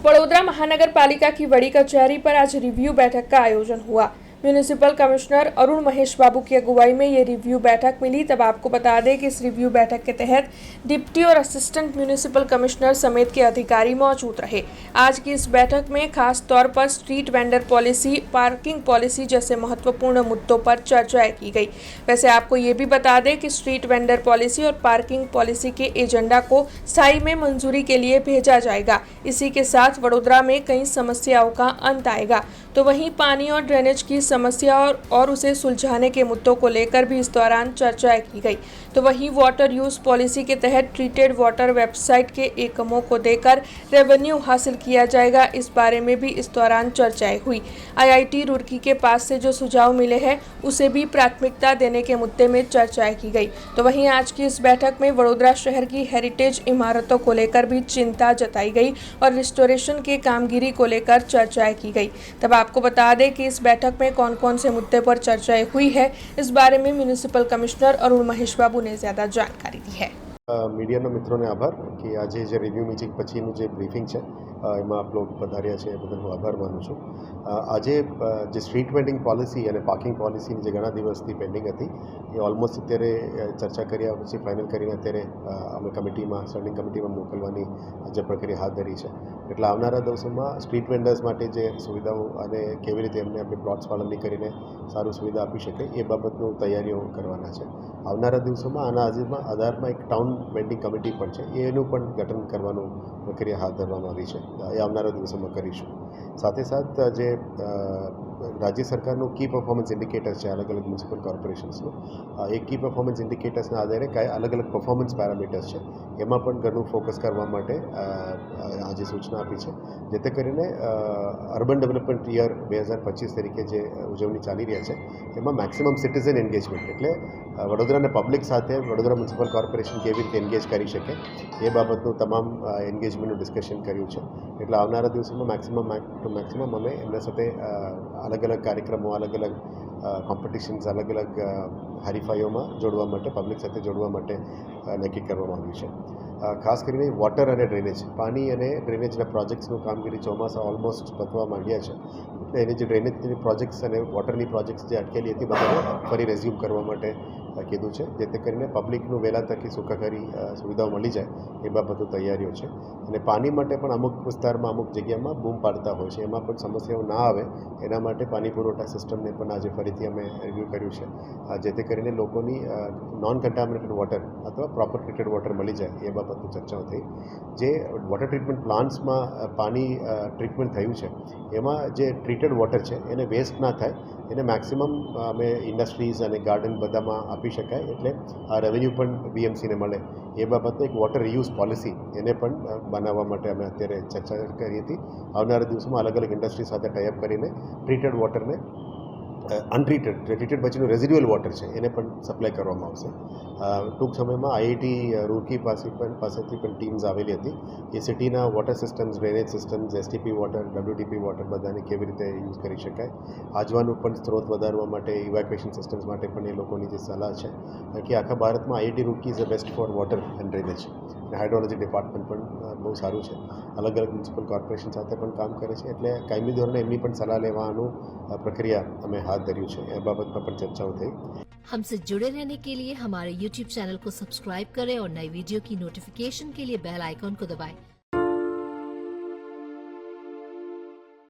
वडोदरा महानगर पालिका की बड़ी कचहरी पर आज रिव्यू बैठक का आयोजन हुआ। म्यूनिसिपल कमिश्नर अरुण महेश बाबू की अगुवाई में ये रिव्यू बैठक मिली। तब आपको बता दें कि इस रिव्यू बैठक के तहत डिप्टी और असिस्टेंट म्यूनिसिपल कमिश्नर समेत के अधिकारी मौजूद रहे। आज की इस बैठक में खास तौर पर street vendor policy, parking policy जैसे महत्वपूर्ण मुद्दों पर चर्चा की गई। वैसे आपको ये भी बता दें कि स्ट्रीट वेंडर पॉलिसी और पार्किंग पॉलिसी के एजेंडा को स्थायी में मंजूरी के लिए भेजा जाएगा। इसी के साथ वडोदरा में कई समस्याओं का अंत आएगा। तो वहीं पानी और ड्रेनेज की समस्या और उसे सुलझाने के मुद्दों को लेकर भी इस दौरान चर्चा की गई। तो वहीं वाटर यूज पॉलिसी के तहत ट्रीटेड वाटर वेबसाइट के एकमों को देकर रेवेन्यू हासिल किया जाएगा, इस बारे में भी इस दौरान चर्चाएं हुई। IIT रुड़की के पास से जो सुझाव मिले हैं उसे भी प्राथमिकता देने के मुद्दे में चर्चाएं की गई। तो वहीं आज की इस बैठक में वडोदरा शहर की हेरिटेज इमारतों को लेकर भी चिंता जताई गई और रिस्टोरेशन के कामगिरी को लेकर चर्चाएं की गई। तब आपको बता दें कि इस बैठक में कौन कौन से मुद्दे पर चर्चाएं हुई है, इस बारे में म्यूनिसिपल कमिश्नर अरुण महेश बाबू ने ज्यादा जानकारी दी है। મીડિયાના મિત્રોને આભાર કે આજે જે રિવ્યુ મીટિંગ પછીનું જે બ્રીફિંગ છે એમાં આપ લોકો પધાર્યા છે એ બદલ હું આભાર માનું છું। આજે જે સ્ટ્રીટ વેન્ડિંગ પોલિસી અને પાર્કિંગ પોલિસીની જે ઘણા દિવસથી પેન્ડિંગ હતી એ ઓલમોસ્ટ અત્યારે ચર્ચા કર્યા પછી ફાઇનલ કરીને અત્યારે અમે કમિટીમાં સ્ટેન્ડિંગ કમિટીમાં મોકલવાની જે પ્રક્રિયા હાથ ધરી છે। એટલે આવનારા દિવસોમાં સ્ટ્રીટ વેન્ડર્સ માટે જે સુવિધાઓ અને કેવી રીતે એમને આપણે પ્લોટ્સ ફાળવણી કરીને સારું સુવિધા આપી શકે એ બાબતનું તૈયારીઓ કરવાના છે। આવનારા દિવસોમાં આના આધારમાં એક ટાઉન વેન્ડિંગ કમિટી પણ છે એનું પણ ગઠન કરવાનું પ્રક્રિયા હાથ ધરવામાં આવી છે। એ આવનારા દિવસોમાં કરીશું। સાથે સાથ જે રાજ્ય સરકારનું કી પરફોર્મન્સ ઇન્ડિકેટર્સ છે અલગ અલગ મ્યુનિસિપલ કોર્પોરેશન્સનું, એ કી પરફોર્મન્સ ઇન્ડિકેટર્સના આધારે કયા અલગ અલગ પરફોર્મન્સ પેરામીટર્સ છે એમાં પણ ઘણું ફોકસ કરવા માટે આજે સૂચના આપી છે। જેથી કરીને અર્બન ડેવલપમેન્ટ યર 2025 તરીકે જે ઉજવણી ચાલી રહ્યા છે એમાં મેક્સિમમ સિટીઝન એન્ગેજમેન્ટ એટલે વડોદરાના પબ્લિક સાથે વડોદરા મ્યુનિસિપલ કોર્પોરેશન કેવી રીતે એન્ગેજ કરી શકે એ બાબતનું તમામ એન્ગેજમેન્ટનું ડિસ્કશન કર્યું છે। એટલે આવનારા દિવસોમાં મેક્સિમમ અમે એમના સાથે અલગ અલગ કાર્યક્રમો, અલગ અલગ કોમ્પિટિશન્સ, અલગ અલગ હરીફાઈઓમાં જોડવા માટે, પબ્લિક સાથે જોડવા માટે નક્કી કરવામાં આવ્યું છે। ખાસ કરીને વોટર અને ડ્રેનેજ, પાણી અને ડ્રેનેજના પ્રોજેક્ટ્સનું કામગીરી ચોમાસા ઓલમોસ્ટ પતવા માંડ્યા છે। એટલે એની જે ડ્રેનેજની પ્રોજેક્ટ્સ અને વોટરની પ્રોજેક્ટ્સ જે અટકેલી હતી બધાને ફરી રેઝ્યુમ કરવા માટે કીધું છે, જેથી કરીને પબ્લિકનું વહેલા તકે સુખાકારી સુવિધાઓ મળી જાય એ બાબતની તૈયારીઓ છે। અને પાણી માટે પણ અમુક વિસ્તારમાં અમુક જગ્યામાં બૂમ પાડતા હોય છે, એમાં પણ સમસ્યાઓ ના આવે એના માટે પાણી પુરવઠા સિસ્ટમને પણ આજે ફરીથી અમે રિવ્યૂ કર્યું છે, જેથી કરીને લોકોની નોન કન્ટામિનેટેડ વોટર અથવા પ્રોપર ટ્રીટેડ વોટર મળી જાય એ બાબતની ચર્ચાઓ થઈ। જે વોટર ટ્રીટમેન્ટ પ્લાન્ટ્સમાં પાણી ટ્રીટમેન્ટ થયું છે એમાં જે ટ્રીટેડ વોટર છે એને વેસ્ટ ના થાય, એને મેક્સિમમ અમે ઇન્ડસ્ટ્રીઝ અને ગાર્ડન બધામાં આપી શકાય, એટલે આ રેવન્યુ પણ BMCને મળે એ બાબતે એક વોટર રિયુઝ પોલિસી એને પણ બનાવવા માટે અમે અત્યારે ચર્ચા કરી હતી। આવનારા દિવસોમાં અલગ અલગ ઇન્ડસ્ટ્રી સાથે ટાઈઅપ કરીને ટ્રીટેડ વોટરને ટ્રીટેડ પછીનું રેઝિડ્યુઅલ વોટર છે એને પણ સપ્લાય કરવામાં આવશે। ટૂંક સમયમાં IIT રૂરકી પાસેથી પણ ટીમ્સ આવેલી હતી, એ સિટીના water systems, drainage systems, STP water, WTP water બધાને કેવી રીતે યુઝ કરી શકાય, આજવાનું પણ સ્ત્રોત વધારવા માટે, ઇવેક્યુએશન સિસ્ટમ્સ માટે પણ એ લોકોની જે સલાહ છે કે આખા ભારતમાં IIT Roorkee is the best for water and drainage, અને હાઇડ્રોલોજી ડિપાર્ટમેન્ટ પણ બહુ સારું છે, અલગ અલગ મ્યુનિસિપલ કોર્પોરેશન સાથે પણ કામ કરે છે, એટલે કાયમી ધોરણે એમની પણ સલાહ લેવાનું પ્રક્રિયા અમે હાથ ધર્યું છે। એ બાબતમાં પણ ચર્ચાઓ થઈ। हमसे जुड़े रहने के लिए हमारे YouTube चैनल को सब्सक्राइब करें और नई वीडियो की नोटिफिकेशन के लिए बेल आइकॉन को दबाएं।